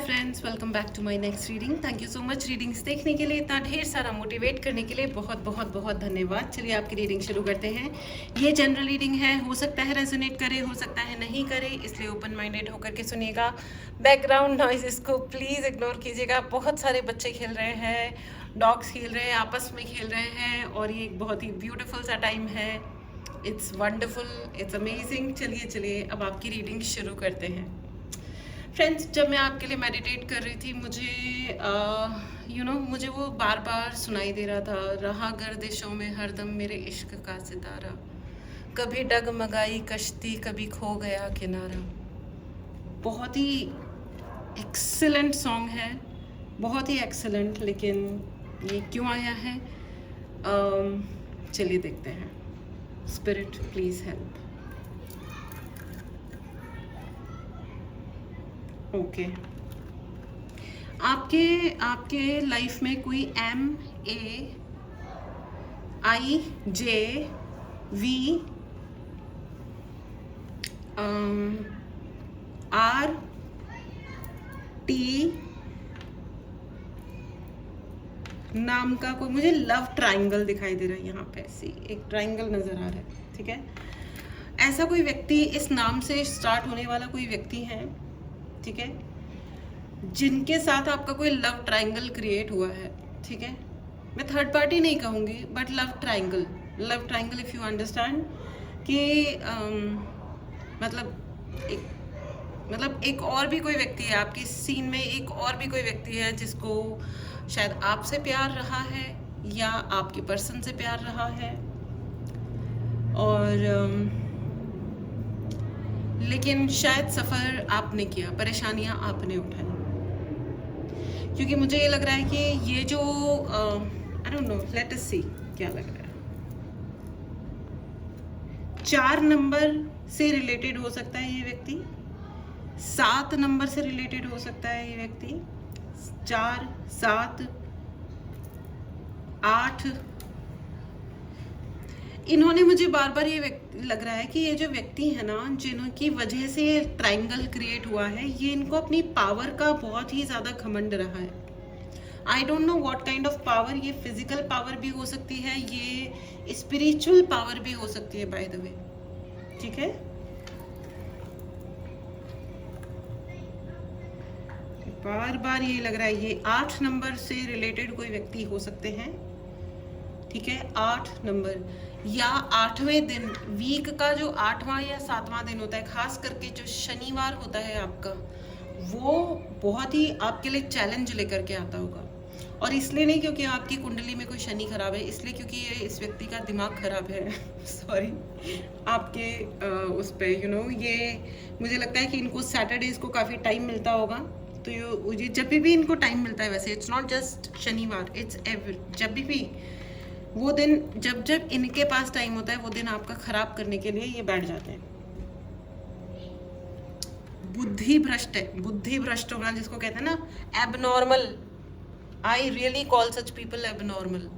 Friends, welcome back to my next reading. Thank you so much readings देखने के लिए, इतना ढेर सारा मोटिवेट करने के लिए बहुत बहुत बहुत धन्यवाद। चलिए आपकी रीडिंग शुरू करते हैं। ये जनरल रीडिंग है, हो सकता है रेजोनेट करे, हो सकता है नहीं करे, इसलिए ओपन माइंडेड होकर के सुनिएगा। बैकग्राउंड नॉइज़ को प्लीज़ इग्नोर कीजिएगा। बहुत सारे बच्चे खेल रहे हैं, डॉग्स खेल रहे हैं, आपस में खेल रहे हैं और ये एक बहुत ही ब्यूटीफुल सा टाइम है। It's wonderful, it's amazing. चलिए अब आपकी रीडिंग शुरू करते हैं। फ्रेंड्स, जब मैं आपके लिए मेडिटेट कर रही थी, मुझे मुझे वो बार बार सुनाई दे रहा था, रहा गर्दिशों में हरदम मेरे इश्क का सितारा, कभी डगमगाई कश्ती, कभी खो गया किनारा। बहुत ही एक्सीलेंट सॉन्ग है, बहुत ही एक्सीलेंट। लेकिन ये क्यों आया है, चलिए देखते हैं। Spirit please help. ओके, आपके लाइफ में कोई MAIJV RT नाम का कोई, मुझे लव ट्रायंगल दिखाई दे रहा है। यहाँ पे ऐसी एक ट्रायंगल नज़र आ रहा है, ठीक है। ऐसा कोई व्यक्ति, इस नाम से स्टार्ट होने वाला कोई व्यक्ति है, ठीक है, जिनके साथ आपका कोई लव ट्रायंगल क्रिएट हुआ है, ठीक है। मैं थर्ड पार्टी नहीं कहूँगी, but love triangle if you understand कि मतलब एक और भी कोई व्यक्ति है आपकी सीन में, एक और भी कोई व्यक्ति है जिसको शायद आपसे प्यार रहा है या आपके पर्सन से प्यार रहा है, और लेकिन शायद सफ़र आपने किया, परेशानियां आपने उठाई। क्योंकि मुझे ये लग रहा है कि ये जो I don't know, let us see क्या लग रहा है। 4 नंबर से रिलेटेड हो सकता है ये व्यक्ति, 7 नंबर से रिलेटेड हो सकता है ये व्यक्ति, 4, 7, 8। इन्होंने मुझे बार बार ये लग रहा है कि ये जो व्यक्ति है ना, जिनकी वजह से ट्रायंगल क्रिएट हुआ है, ये इनको अपनी पावर का बहुत ही ज़्यादा घमंड रहा है। आई don't know what kind of power. ये फिजिकल पावर भी हो सकती है, ये स्पिरिचुअल पावर भी हो सकती है, बाय द वे, ठीक है। बार बार ये लग रहा है ये 8 नंबर से रिलेटेड कोई व्यक्ति हो सकते हैं, ठीक है। 8 नंबर या 8वें दिन, वीक का जो 8वां या 7वां दिन होता है, खास करके जो शनिवार होता है आपका, वो बहुत ही आपके लिए चैलेंज लेकर के आता होगा। और इसलिए नहीं क्योंकि आपकी कुंडली में कोई शनि खराब है, इसलिए क्योंकि ये इस व्यक्ति का दिमाग खराब है सॉरी आपके उस पे ये मुझे लगता है कि इनको सैटरडेज को काफ़ी टाइम मिलता होगा। तो ये जब भी इनको टाइम मिलता है, वैसे इट्स नॉट जस्ट शनिवार, इट्स एवरी, जब भी वो दिन, जब इनके पास टाइम होता है, वो दिन आपका खराब करने के लिए ये बैठ जाते हैं। बुद्धि भ्रष्ट है, बुद्धि भ्रष्ट होना जिसको कहते हैं ना, abnormal. I really call such people abnormal,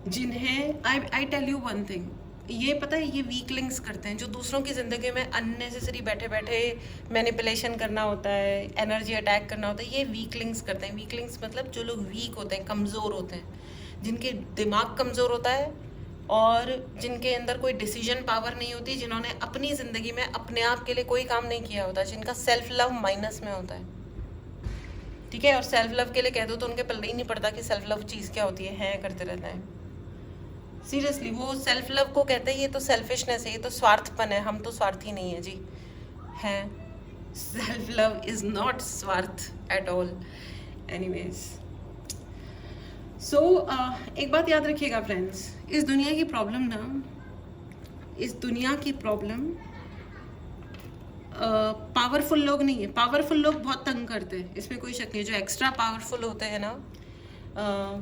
जिन्हें I tell you one thing, ये पता है, ये वीकलिंग्स करते हैं, जो दूसरों की ज़िंदगी में अननेसेसरी बैठे बैठे मैनिपुलेशन करना होता है, एनर्जी अटैक करना होता है, ये वीकलिंग्स करते हैं। वीकलिंग्स मतलब जो लोग वीक होते हैं, कमज़ोर होते हैं, जिनके दिमाग कमज़ोर होता है और जिनके अंदर कोई डिसीजन पावर नहीं होती, जिन्होंने अपनी ज़िंदगी में अपने आप के लिए कोई काम नहीं किया होता, जिनका सेल्फ लव माइनस में होता है, ठीक है। और सेल्फ लव के लिए कह दो तो उनके पल्ले ही नहीं पड़ता कि सेल्फ लव चीज़ क्या होती है करते रहता है। सीरियसली, वो सेल्फ लव को कहते हैं ये तो सेल्फिशनेस है, ये तो स्वार्थपन है, हम तो स्वार्थी नहीं है जी, हैं। सेल्फ लव इज़ नॉट स्वार्थ एट ऑल। एनीवेज, सो एक बात याद रखिएगा फ्रेंड्स, इस दुनिया की प्रॉब्लम पावरफुल लोग नहीं है। पावरफुल लोग बहुत तंग करते हैं, इसमें कोई शक नहीं। जो एक्स्ट्रा पावरफुल होते हैं ना,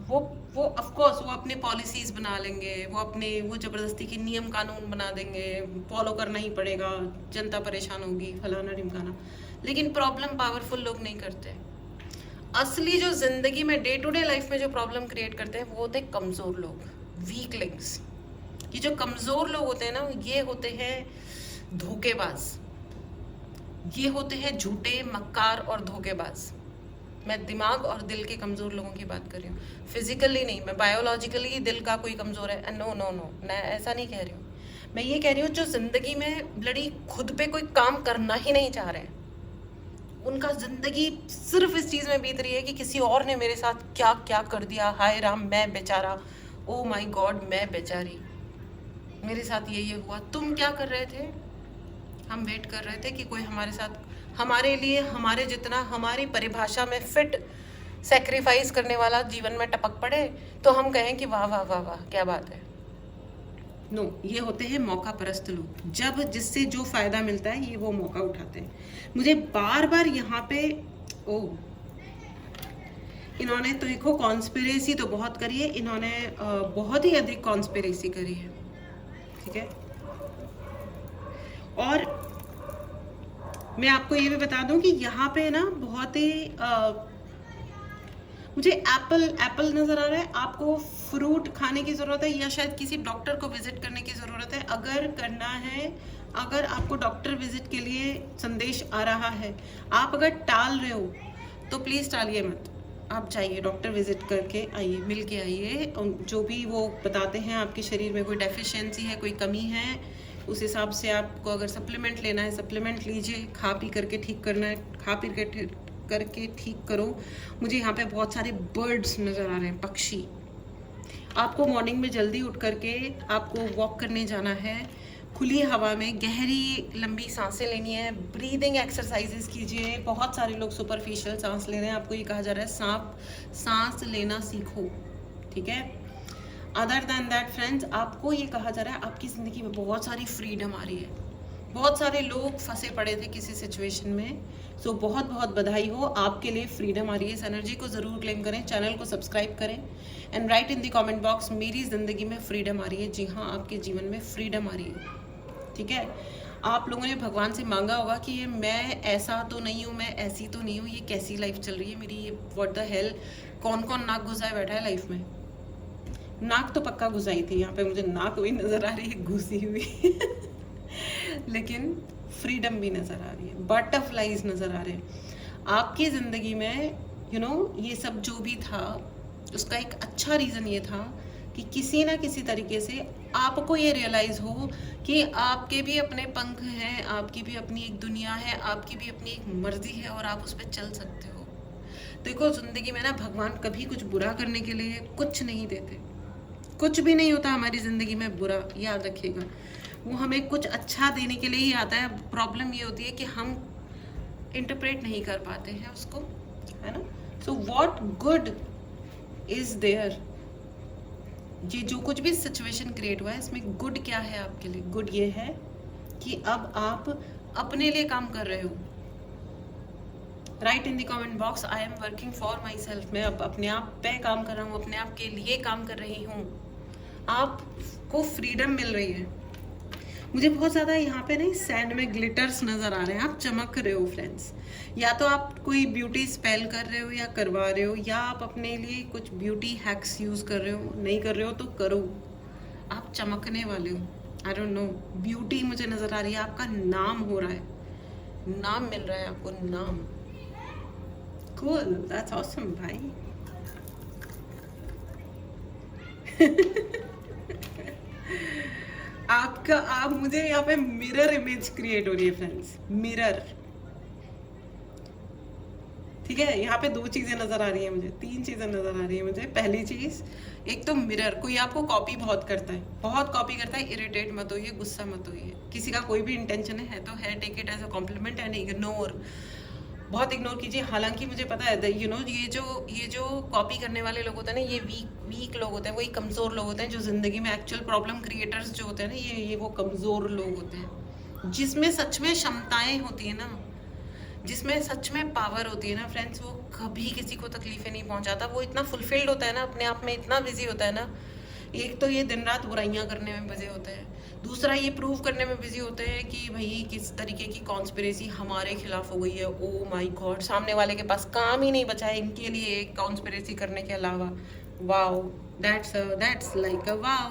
वो ऑफ कोर्स वो अपने पॉलिसीज बना लेंगे, वो ज़बरदस्ती के नियम कानून बना देंगे, फॉलो करना ही पड़ेगा, जनता परेशान होगी, फलाना ढिमकाना। लेकिन प्रॉब्लम पावरफुल लोग नहीं करते। असली जो ज़िंदगी में डे टू डे लाइफ में जो प्रॉब्लम क्रिएट करते हैं, वो होते हैं कमज़ोर लोग, वीकलिंग्स। ये जो कमज़ोर लोग होते हैं ना, ये होते हैं धोखेबाज, ये होते हैं झूठे, मक्कार और धोखेबाज। मैं दिमाग और दिल के कमज़ोर लोगों की बात कर रही हूँ, फिजिकली नहीं। मैं बायोलॉजिकली दिल का कोई कमज़ोर है, नो नो नो, मैं ऐसा नहीं कह रही हूँ। मैं ये कह रही हूँ जो ज़िंदगी में लड़ी खुद पे कोई काम करना ही नहीं चाह रहे, उनका ज़िंदगी सिर्फ इस चीज़ में बीत रही है कि किसी और ने मेरे साथ क्या क्या कर दिया, हाय राम मैं बेचारा, ओ माय गॉड मैं बेचारी, मेरे साथ ये हुआ। तुम क्या कर रहे थे? हम वेट कर रहे थे कि कोई हमारे साथ, हमारे लिए, हमारे जितना हमारी परिभाषा में फिट सेक्रीफाइस करने वाला जीवन में टपक पड़े तो हम कहें कि वाह वाह वाह वाह क्या बात है। नो, ये होते हैं मौका परस्त लोग। जब जिससे जो फायदा मिलता है ये वो मौका उठाते हैं। मुझे बार बार यहाँ पे इन्होंने तो देखो कॉन्स्पिरेसी तो बहुत करी है, इन्होंने बहुत ही अधिक कॉन्स्पिरेसी करी है, ठीक है। और मैं आपको ये भी बता दूं कि यहाँ पे ना बहुत ही मुझे एप्पल नज़र आ रहा है। आपको फ्रूट खाने की ज़रूरत है या शायद किसी डॉक्टर को विजिट करने की ज़रूरत है। अगर करना है, अगर आपको डॉक्टर विजिट के लिए संदेश आ रहा है, आप अगर टाल रहे हो तो प्लीज़ टालिए मत, आप जाइए डॉक्टर विजिट करके आइए, मिल के आइए। जो भी वो बताते हैं आपके शरीर में कोई डेफिशिएंसी है, कोई कमी है, उस हिसाब से आपको अगर सप्लीमेंट लेना है सप्लीमेंट लीजिए। खा पी करके ठीक करना है, खा पी करके ठीक करो। मुझे यहाँ पे बहुत सारे बर्ड्स नज़र आ रहे हैं, पक्षी। आपको मॉर्निंग में जल्दी उठ करके आपको वॉक करने जाना है, खुली हवा में गहरी लंबी सांसें लेनी है, ब्रीदिंग एक्सरसाइजेस कीजिए। बहुत सारे लोग सुपरफिशियल सांस ले रहे हैं, आपको ये कहा जा रहा है सांस लेना सीखो, ठीक है। अदर दैन दैट फ्रेंड्स, आपको ये कहा जा रहा है आपकी ज़िंदगी में बहुत सारी फ्रीडम आ रही है। बहुत सारे लोग फंसे पड़े थे किसी सिचुएशन में, सो बहुत बहुत बधाई हो, आपके लिए फ्रीडम आ रही है। इस एनर्जी को ज़रूर क्लेम करें, चैनल को सब्सक्राइब करें and right in the comment box मेरी ज़िंदगी में फ्रीडम आ रही है। जी हाँ, आपके जीवन में फ्रीडम आ रही है, ठीक है। आप लोगों ने भगवान से मांगा होगा कि ये मैं ऐसा तो नहीं हूँ, मैं ऐसी तो नहीं हूँ, ये कैसी लाइफ चल रही है मेरी, ये व्हाट द हेल, कौन कौन नाक घुसाए बैठा है लाइफ में। नाक तो पक्का घुसाई थी, यहाँ पे मुझे नाक भी नज़र आ रही है घुसी हुई लेकिन फ्रीडम भी नज़र आ रही है, बटरफ्लाइज नज़र आ रहे हैं आपकी ज़िंदगी में। ये सब जो भी था उसका एक अच्छा रीज़न ये था कि किसी ना किसी तरीके से आपको ये रियलाइज़ हो कि आपके भी अपने पंख हैं, आपकी भी अपनी एक दुनिया है, आपकी भी अपनी एक मर्जी है और आप उस पर चल सकते हो। देखो ज़िंदगी में ना भगवान कभी कुछ बुरा करने के लिए कुछ नहीं देते, कुछ भी नहीं होता हमारी ज़िंदगी में बुरा, याद रखिएगा। वो हमें कुछ अच्छा देने के लिए ही आता है। प्रॉब्लम ये होती है कि हम इंटरप्रेट नहीं कर पाते हैं उसको, है ना। So what good is there, ये जो कुछ भी सिचुएशन क्रिएट हुआ है इसमें गुड क्या है आपके लिए? गुड ये है कि अब आप अपने लिए काम कर रहे हो। Right in the comment box, I am working for my self. मैं अब अपने आप पे काम कर रहा हूँ, अपने आप के लिए काम कर रही हूँ। आपको फ्रीडम मिल रही है। मुझे बहुत ज़्यादा यहाँ पे नहीं सैंड में ग्लिटर्स नज़र आ रहे हैं, आप चमक रहे हो फ्रेंड्स। या तो आप कोई ब्यूटी स्पेल कर रहे हो या करवा रहे हो, या आप अपने लिए कुछ ब्यूटी हैक्स यूज़ कर रहे हो। नहीं कर रहे हो तो करो, आप चमकने वाले हो। आई डोंट नो, ब्यूटी मुझे नज़र आ रही है, आपका नाम हो रहा है, नाम मिल रहा है आपको, नाम। कूल, दैट्स ऑसम भाई आप मुझे यहाँ पे मिरर इमेज क्रिएट हो रही है फ्रेंड्स, मिरर, ठीक है। यहाँ पे दो चीज़ें नज़र आ रही हैं मुझे, तीन चीज़ें नज़र आ रही है मुझे। पहली चीज़, एक तो मिरर, कोई आपको कॉपी बहुत करता है, बहुत कॉपी करता है, इरिटेट मत होइए, गुस्सा मत होइए। किसी का कोई भी इंटेंशन है तो है, take it as a compliment and ignore, बहुत इग्नोर कीजिए। हालांकि मुझे पता है ये जो कॉपी करने वाले लोग होते हैं ना, ये वीक लोग होते हैं, वही कमज़ोर लोग होते हैं। जो ज़िंदगी में एक्चुअल प्रॉब्लम क्रिएटर्स जो होते हैं ना, ये वो कमज़ोर लोग होते हैं, जिसमें सच में क्षमताएं होती है ना, जिसमें सच में पावर होती है ना फ्रेंड्स, वो कभी किसी को तकलीफें नहीं पहुंचाता। वो इतना फुलफिल्ड होता है ना, अपने आप में इतना बिजी होता है ना। एक तो ये दिन रात बुराइयां करने में बिजी होते हैं, दूसरा ये प्रूव करने में बिजी होते हैं कि भाई किस तरीके की कॉन्स्पिरेसी हमारे खिलाफ हो गई है। ओ माय गॉड, सामने वाले के पास काम ही नहीं बचा है इनके लिए एक कॉन्स्पिरेसी करने के अलावा। Wow, that's like a wow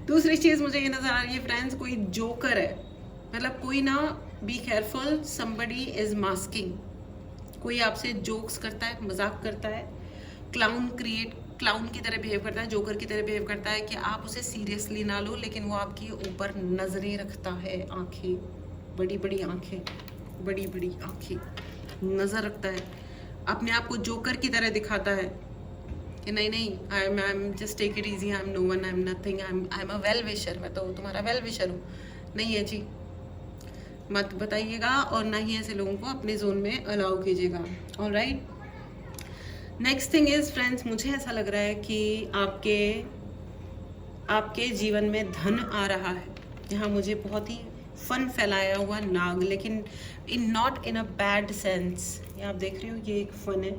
दूसरी चीज़ मुझे ये नज़र आ रही है फ्रेंड्स, कोई जोकर है, मतलब कोई ना be careful, somebody is masking. कोई आपसे जोक्स करता है, मजाक करता है, क्लाउन की तरह बिहेव करता है, जोकर की तरह बिहेव करता है कि आप उसे सीरियसली ना लो, लेकिन वो आपके ऊपर नजरें रखता है, आंखें, बड़ी बड़ी आंखें, बड़ी बड़ी आंखें, नजर रखता है, अपने आप को जोकर की तरह दिखाता है कि नहीं नहीं, I am just take it easy, I am no one, I am nothing, I am a well wisher, मैं तो तुम्हारा वेल विशर हूँ। नहीं है जी, मत बताइएगा और ना ही ऐसे लोगों को अपने जोन में अलाउ कीजिएगा। Alright, next thing is friends, मुझे ऐसा लग रहा है कि आपके जीवन में धन आ रहा है। यहाँ मुझे बहुत ही फन फैलाया हुआ नाग, लेकिन not in a bad sense. ये आप देख रहे हो, ये एक फन है,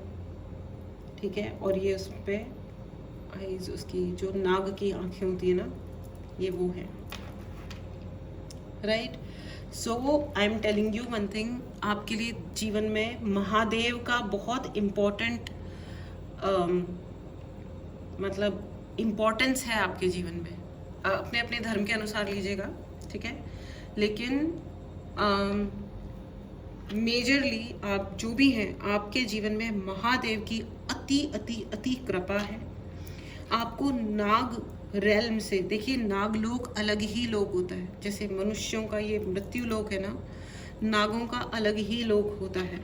ठीक है, और ये उस पर आईज, उसकी जो नाग की आंखें होती है ना, ये वो है, right. So I am telling you one thing, आपके लिए जीवन में महादेव का बहुत इम्पोर्टेंट मतलब इम्पोर्टेंस है आपके जीवन में। अपने अपने धर्म के अनुसार लीजिएगा, ठीक है, लेकिन मेजरली आप जो भी हैं, आपके जीवन में महादेव की अति अति अति कृपा है। आपको नाग रेल्म से, देखिए नाग लोक अलग ही लोक होता है, जैसे मनुष्यों का ये मृत्यु लोक है ना, नागों का अलग ही लोक होता है,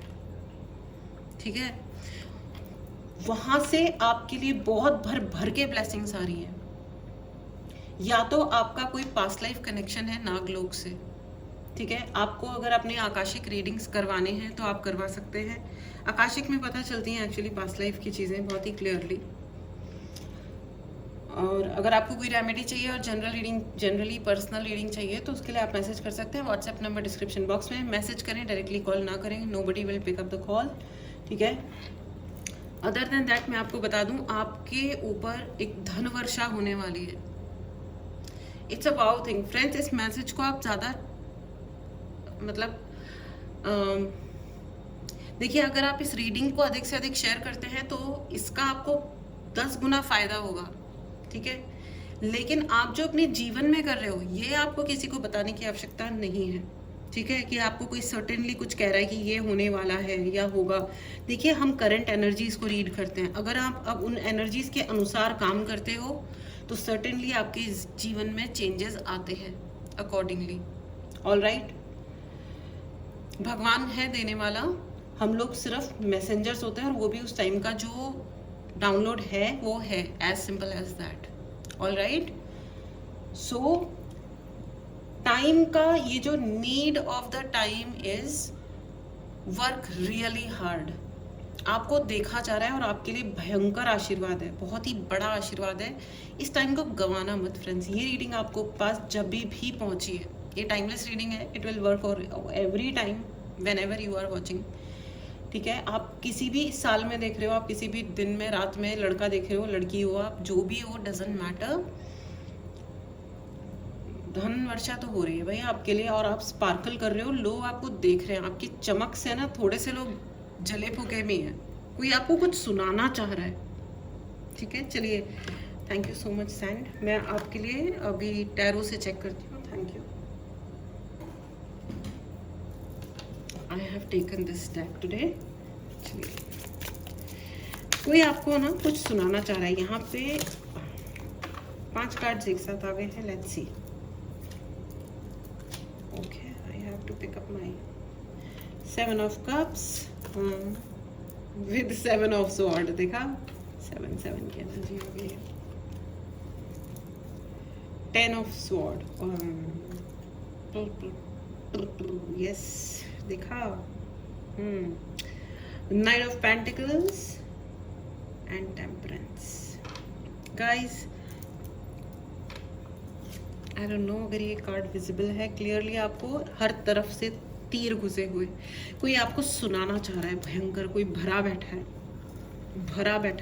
ठीक है। वहां से आपके लिए बहुत भर भर के ब्लेसिंग्स आ रही हैं। या तो आपका कोई पास्ट लाइफ कनेक्शन है नागलोक से, ठीक है। आपको अगर अपने आकाशिक रीडिंग्स करवाने हैं तो आप करवा सकते हैं। आकाशिक में पता चलती हैं एक्चुअली पास्ट लाइफ की चीज़ें बहुत ही क्लियरली। और अगर आपको कोई रेमेडी चाहिए और जनरली पर्सनल रीडिंग चाहिए तो उसके लिए आप मैसेज कर सकते हैं। व्हाट्सएप नंबर डिस्क्रिप्शन बॉक्स में, मैसेज करें, डायरेक्टली कॉल ना करें, nobody will pick up the call, ठीक है। अदर देन दैट मैं आपको बता दूं, आपके ऊपर एक धन वर्षा होने वाली है। It's a wow thing friends. इस मैसेज को आप ज़्यादा मतलब देखिए, अगर आप इस रीडिंग को अधिक से अधिक शेयर करते हैं तो इसका आपको 10 गुना फायदा होगा, ठीक है। लेकिन आप जो अपने जीवन में कर रहे हो, ये आपको किसी को बताने की आवश्यकता नहीं है, ठीक है, कि आपको कोई सर्टेनली कुछ कह रहा है कि ये होने वाला है या होगा। देखिए, हम करंट एनर्जीज को रीड करते हैं। अगर आप अब उन एनर्जीज के अनुसार काम करते हो तो सर्टेनली आपके जीवन में चेंजेस आते हैं अकॉर्डिंगली। ऑलराइट, भगवान है देने वाला, हम लोग सिर्फ मैसेंजर्स होते हैं, और वो भी उस टाइम का जो डाउनलोड है वो है, as simple as that. Alright, so time का ये जो need of the time is work really hard. आपको देखा जा रहा है और आपके लिए भयंकर आशीर्वाद है, बहुत ही बड़ा आशीर्वाद है। इस टाइम को गंवाना मत फ्रेंड्स। ये रीडिंग आपको पास जब भी पहुंची है, ये टाइमलेस रीडिंग है, it will work for every time whenever you are watching, ठीक है। आप किसी भी साल में देख रहे हो, आप किसी भी दिन में, रात में, लड़का देख रहे हो, लड़की हो, आप जो भी हो, डजंट मैटर, धन वर्षा तो हो रही है भाई आपके लिए। और आप स्पार्कल कर रहे हो, लोग आपको देख रहे हैं, आपकी चमक से ना थोड़े से लोग जले फूके भी हैं, कोई आपको कुछ सुनाना चाह रहा है, ठीक है। चलिए, thank you so much sand. मैं आपके लिए अभी टैरो से चेक करती हूँ। Thank you, I have taken this deck today. चलिए, कोई आपको ना कुछ सुनाना चाह रहा है। यहाँ पे 5 कार्ड्स एक साथ आ गए हैं, let's see. Okay, I have to pick up my 7 of cups with 7 of sword। देखा, 7 की एनर्जी हो गई है। 10 of sword, yes, देखा, Knight of Pentacles and Temperance। Guys, I don't no अगर ये कार्ड विजिबल है क्लियरली। आपको हर तरफ से तीर घुसे हुए, कोई आपको सुनाना चाह रहा है भयंकर, कोई भरा बैठा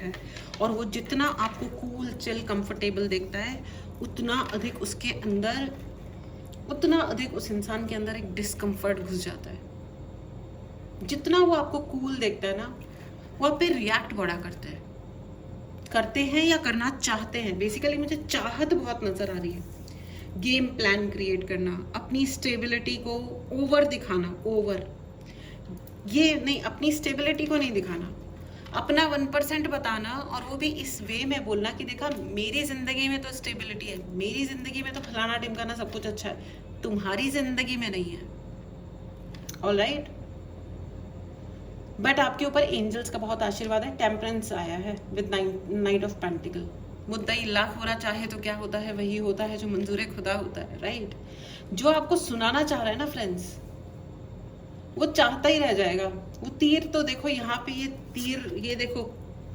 है, और वो जितना आपको कूल, चिल, कंफर्टेबल देखता है, उतना अधिक उस इंसान के अंदर एक डिस्कम्फर्ट घुस जाता है। जितना वो आपको कूल देखता है ना, वो आप पे रिएक्ट बड़ा करते हैं या करना चाहते हैं। बेसिकली मुझे चाहत बहुत नजर आ रही है। गेम प्लान क्रिएट करना, अपनी स्टेबिलिटी को ओवर दिखाना, ओवर ये नहीं, अपनी स्टेबिलिटी को नहीं दिखाना, अपना 1% बताना, और वो भी इस वे में बोलना कि देखा मेरी ज़िंदगी में तो स्टेबिलिटी है, मेरी ज़िंदगी में तो फलाना ढिमकाना सब कुछ अच्छा है, तुम्हारी ज़िंदगी में नहीं है। ऑलराइट, बट आपके ऊपर एंजल्स का बहुत आशीर्वाद है। टेम्परेंस आया है विद नाइट ऑफ पेंटिकल। मुद्दई लाख बुरा चाहे तो क्या होता है, वही होता है जो मंजूर खुदा होता है। राइट, जो आपको सुनाना चाह रहा है ना फ्रेंड्स, वो चाहता ही रह जाएगा। वो तीर तो देखो यहाँ पे, ये तीर, ये देखो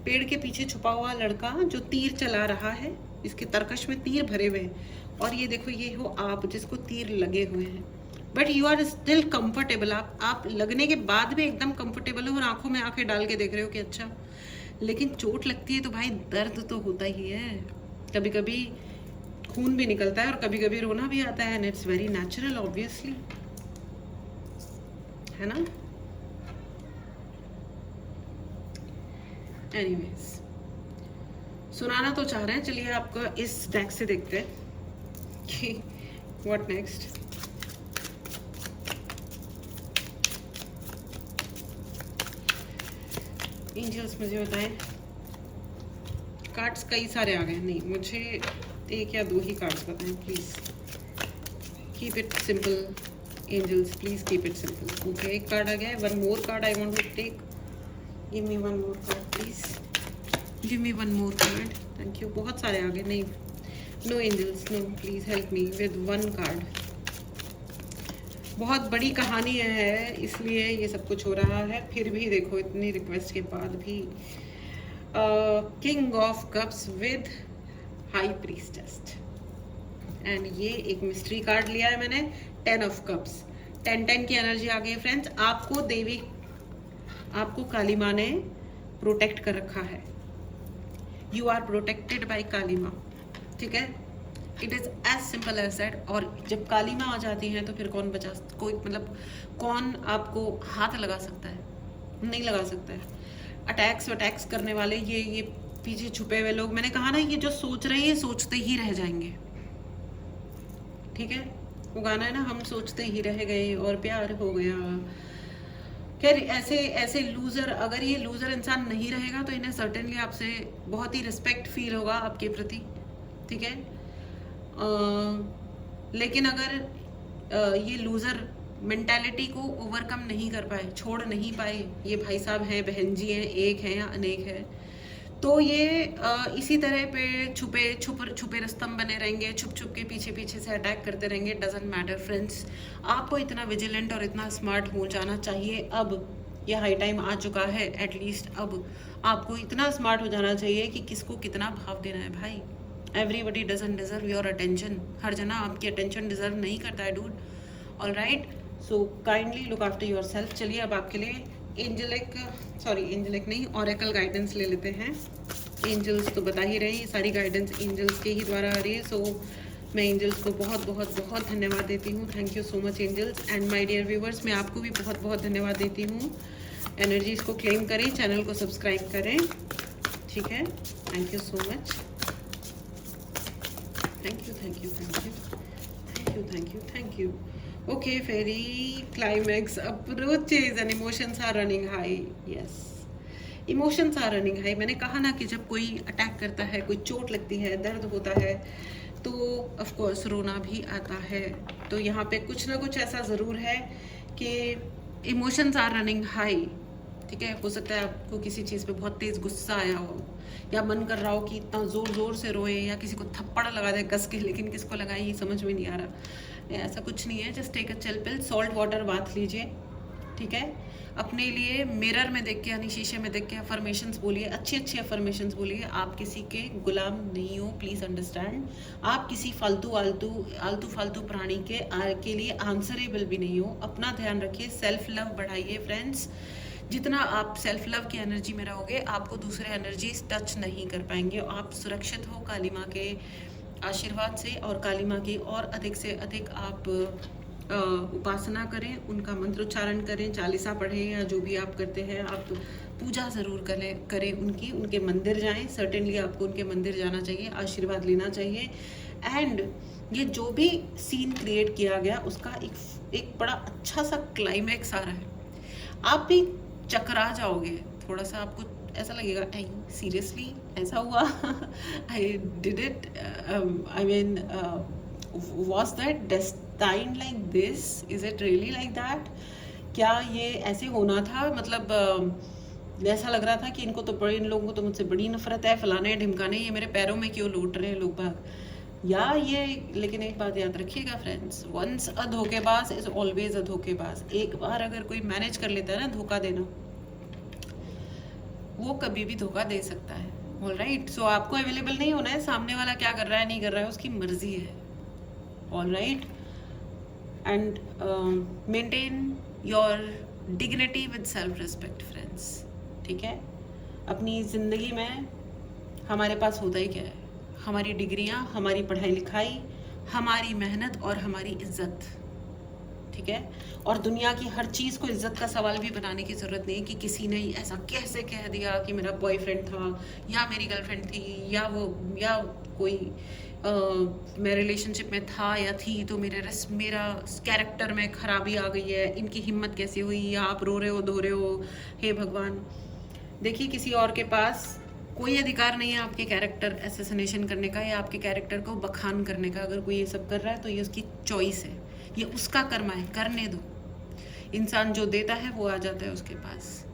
पेड़ के पीछे छुपा हुआ लड़का जो तीर चला रहा है, इसके तरकश में तीर भरे हुए हैं, और ये देखो ये हो आप जिसको तीर लगे हुए हैं, but you are still comfortable. आप लगने के बाद भी एकदम कंफर्टेबल हो और आंखों में आंखें डाल के देख रहे हो कि अच्छा। लेकिन चोट लगती है तो भाई दर्द तो होता ही है, कभी कभी खून भी निकलता है और कभी कभी रोना भी आता है, and it's very natural obviously, है ना। एनीवेज, सुनाना तो चाह रहे हैं, चलिए आपका इस डेक से देखते हैं कि व्हाट नेक्स्ट। एंजल्स मुझे बताएं, कार्ड्स कई सारे आ गए, नहीं मुझे एक या दो ही कार्ड्स बताएं please. Keep it simple angels, please keep it simple. Okay, एक कार्ड आ गया है, one more card I want to take. Give me one more card please, give me one more card, thank you. बहुत सारे आ गए, नहीं, no angels no, please help me with one card. बहुत बड़ी कहानी है इसलिए ये सब कुछ हो रहा है, फिर भी देखो इतनी रिक्वेस्ट के बाद भी। King of cups with high priestess, and ये एक मिस्ट्री कार्ड लिया है मैंने, 10 ऑफ कप्स। 10 की एनर्जी आ गई है फ्रेंड्स। आपको देवी, आपको काली माँ ने प्रोटेक्ट कर रखा है, you are protected by Kali माँ, ठीक है। It is as simple as that. और जब काली माँ आ जाती हैं तो फिर कौन बचा, कोई मतलब कौन आपको हाथ लगा सकता है, नहीं लगा सकता है। अटैक्स करने वाले ये पीछे छुपे हुए लोग, मैंने कहा ना, ये जो सोच रहे हैं सोचते ही रह जाएंगे, ठीक है। वो गाना है ना, हम सोचते ही रह गए और प्यार हो गया। खैर ऐसे लूज़र, अगर ये लूज़र इंसान नहीं रहेगा तो इन्हें सर्टेनली आपसे बहुत ही रिस्पेक्ट फील होगा आपके प्रति, ठीक है। लेकिन अगर ये लूज़र मेंटालिटी को ओवरकम नहीं कर पाए, छोड़ नहीं पाए, ये भाई साहब हैं, बहन जी हैं, एक हैं या अनेक हैं, तो ये इसी तरह पे छुपे रस्तम बने रहेंगे, छुप के पीछे से अटैक करते रहेंगे। डजेंट मैटर फ्रेंड्स, आपको इतना विजिलेंट और इतना स्मार्ट हो जाना चाहिए। अब ये हाई टाइम आ चुका है, एटलीस्ट अब आपको इतना स्मार्ट हो जाना चाहिए कि किसको कितना भाव देना है भाई। Everybody doesn't deserve your attention, हर जना आपकी अटेंशन डिजर्व नहीं करता है dude. Alright, so kindly look after yourself. चलिए अब आपके लिए एंजेलिक नहीं, ऑरेकल गाइडेंस ले लेते हैं। एंजल्स तो बता ही रहे हैं, सारी गाइडेंस एंजल्स के ही द्वारा आ रही है, सो मैं एंजल्स को बहुत बहुत बहुत धन्यवाद देती हूँ। Thank you so much angels. And my dear viewers, मैं आपको भी बहुत बहुत धन्यवाद देती हूँ। एनर्जीज को क्लेम करें, चैनल को सब्सक्राइब करें, ठीक है। Thank you so much, thank you. Okay, fairy climax approaches and emotions are running high. Yes, emotions are running high. मैंने कहा ना कि जब कोई अटैक करता है, कोई चोट लगती है, दर्द होता है, तो ऑफ कोर्स रोना भी आता है। तो यहाँ पे कुछ ना कुछ ऐसा ज़रूर है कि इमोशंस आर रनिंग हाई, ठीक है। हो सकता है आपको किसी चीज़ पे बहुत तेज़ गुस्सा आया हो, या मन कर रहा हो कि इतना ज़ोर से रोए, या किसी को थप्पड़ लगा दे कस के, लेकिन किसको लगाए ये समझ में नहीं आ रहा। ऐसा कुछ नहीं है, just take a chill pill, salt water bath लीजिए, ठीक है। अपने लिए मिरर में देख के, यानी शीशे में देख के अफर्मेशंस बोलिए, अच्छी अफर्मेशंस बोलिए। आप किसी के गुलाम नहीं हो, प्लीज़ अंडरस्टैंड। आप किसी आलतू फालतू प्राणी के लिए आंसरेबल भी नहीं हो। अपना ध्यान रखिए, सेल्फ लव बढ़ाइए फ्रेंड्स। जितना आप सेल्फ लव की एनर्जी में रहोगे, आपको दूसरे एनर्जीज टच नहीं कर पाएंगे। आप सुरक्षित हो काली माँ के आशीर्वाद से, और काली माँ की और अधिक से अधिक आप उपासना करें, उनका मंत्रोच्चारण करें, चालीसा पढ़ें, या जो भी आप करते हैं आप पूजा ज़रूर करें उनके मंदिर जाएं। सर्टेनली आपको उनके मंदिर जाना चाहिए, आशीर्वाद लेना चाहिए। एंड ये जो भी सीन क्रिएट किया गया उसका एक बड़ा अच्छा सा क्लाइमैक्स आ रहा है। आप भी चकरा जाओगे, थोड़ा सा आपको ऐसा लगेगा आई सीरियसली ऐसा हुआ I did it, I mean was that destined like this, is it really like that? क्या ये ऐसे होना था? मतलब ऐसा लग रहा था कि इनको तो बड़े, इन लोगों को तो मुझसे बड़ी नफरत है, फलाने ढिमकाने, ये मेरे पैरों में क्यों लूट रहे हैं लोग बाग, या ये। लेकिन एक बात याद रखिएगा फ्रेंड्स, वंस अ धोखेबाज इज ऑलवेज अ धोखेबाज। एक बार अगर कोई मैनेज कर लेता है ना धोखा देना, वो कभी भी धोखा दे सकता है। ऑलराइट, सो आपको अवेलेबल नहीं होना है, सामने वाला क्या कर रहा है नहीं कर रहा है उसकी मर्जी है। Alright, and maintain your dignity with self respect friends, ठीक है? अपनी ज़िंदगी में हमारे पास होता ही क्या है? हमारी डिग्रियां, हमारी पढ़ाई लिखाई, हमारी मेहनत और हमारी इज्जत, ठीक है? और दुनिया की हर चीज़ को इज्जत का सवाल भी बनाने की ज़रूरत नहीं कि किसी ने ऐसा कैसे कह दिया कि मेरा बॉयफ्रेंड था या मेरी गर्लफ्रेंड थी या वो या कोई मैं रिलेशनशिप में था या थी तो मेरा कैरेक्टर में खराबी आ गई है, इनकी हिम्मत कैसे हुई, या आप रो रहे हो धो रहे हो। हे भगवान, देखिए किसी और के पास कोई अधिकार नहीं है आपके कैरेक्टर एसेसिनेशन करने का या आपके कैरेक्टर को बखान करने का। अगर कोई ये सब कर रहा है तो ये उसकी चॉइस है, ये उसका कर्मा है, करने दो। इंसान जो देता है वो आ जाता है उसके पास,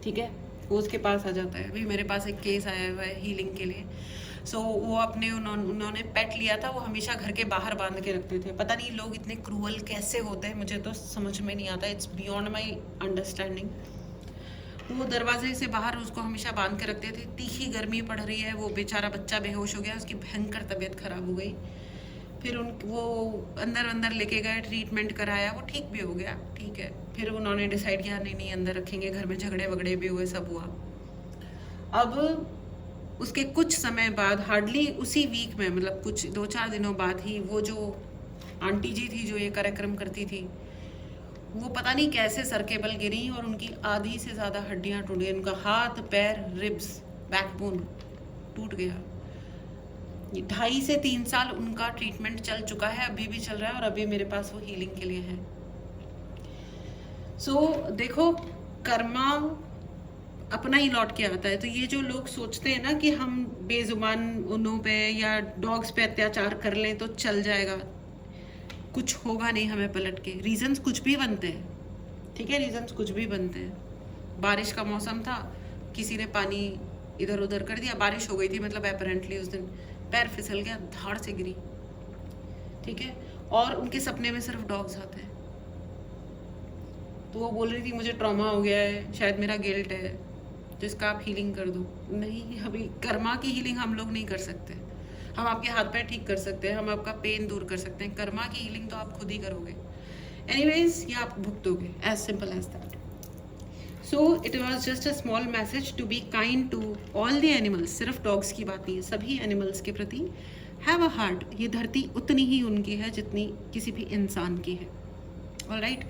ठीक है? वो उसके पास आ जाता है। अभी मेरे पास एक केस आया हुआ है हीलिंग के लिए। सो वो अपने उन्होंने पेट लिया था, वो हमेशा घर के बाहर बांध के रखते थे। पता नहीं लोग इतने क्रूअल कैसे होते हैं, मुझे तो समझ में नहीं आता, इट्स बियॉन्ड माई अंडरस्टैंडिंग। वो दरवाजे से बाहर उसको हमेशा बांध के रखते थे। तीखी गर्मी पड़ रही है, वो बेचारा बच्चा बेहोश हो गया, उसकी भयंकर तबीयत खराब हो गई। फिर वो अंदर लेके गए, ट्रीटमेंट कराया, वो ठीक भी हो गया, ठीक है। फिर उन्होंने डिसाइड किया नहीं अंदर रखेंगे, घर में झगड़े वगड़े भी हुए, सब हुआ। अब उसके कुछ समय बाद, हार्डली उसी वीक में, मतलब कुछ 2-4 दिनों बाद ही, वो जो आंटी जी थी जो ये कार्यक्रम करती थी, वो पता नहीं कैसे सर के बल गिरी और उनकी आधी से ज़्यादा हड्डियाँ टूट गई। उनका हाथ, पैर, रिब्स, बैकबोन टूट गया। 2.5 से 3 साल उनका ट्रीटमेंट चल चुका है, अभी भी चल रहा है और अभी मेरे पास वो हीलिंग के लिए है। सो देखो, कर्मा अपना ही लौट के आता है। तो ये जो लोग सोचते हैं ना कि हम बेजुबान उन्हों पे या डॉग्स पे अत्याचार कर लें तो चल जाएगा, कुछ होगा नहीं हमें पलट के। रीजंस कुछ भी बनते हैं, ठीक है? रीजंस कुछ भी बनते हैं। बारिश का मौसम था, किसी ने पानी इधर उधर कर दिया, बारिश हो गई थी, मतलब अपेरेंटली उस दिन पैर फिसल गया, धाड़ से गिरी, ठीक है? और उनके सपने में सिर्फ डॉग्स आते हैं। तो वो बोल रही थी मुझे ट्रॉमा हो गया है, शायद मेरा गिल्ट है, तो इसका आप हीलिंग कर दो। नहीं, अभी कर्मा की हीलिंग हम लोग नहीं कर सकते। हम आपके हाथ पैर ठीक कर सकते हैं, हम आपका पेन दूर कर सकते हैं, कर्मा की हीलिंग तो आप खुद ही करोगे। एनीवेज, ये आप भुगतोगे, as simple as that. So it was just a small message to be kind to all the animals. सिर्फ डॉग्स की बात नहीं है, सभी एनिमल्स के प्रति हैव अ हार्ट। ये धरती उतनी ही उनकी है जितनी किसी भी इंसान की है। Alright,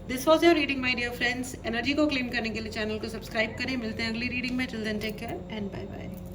this was your reading my dear friends. Energy को क्लेम करने के लिए चैनल को सब्सक्राइब करें। मिलते हैं अगली रीडिंग में। Till then take care and bye bye.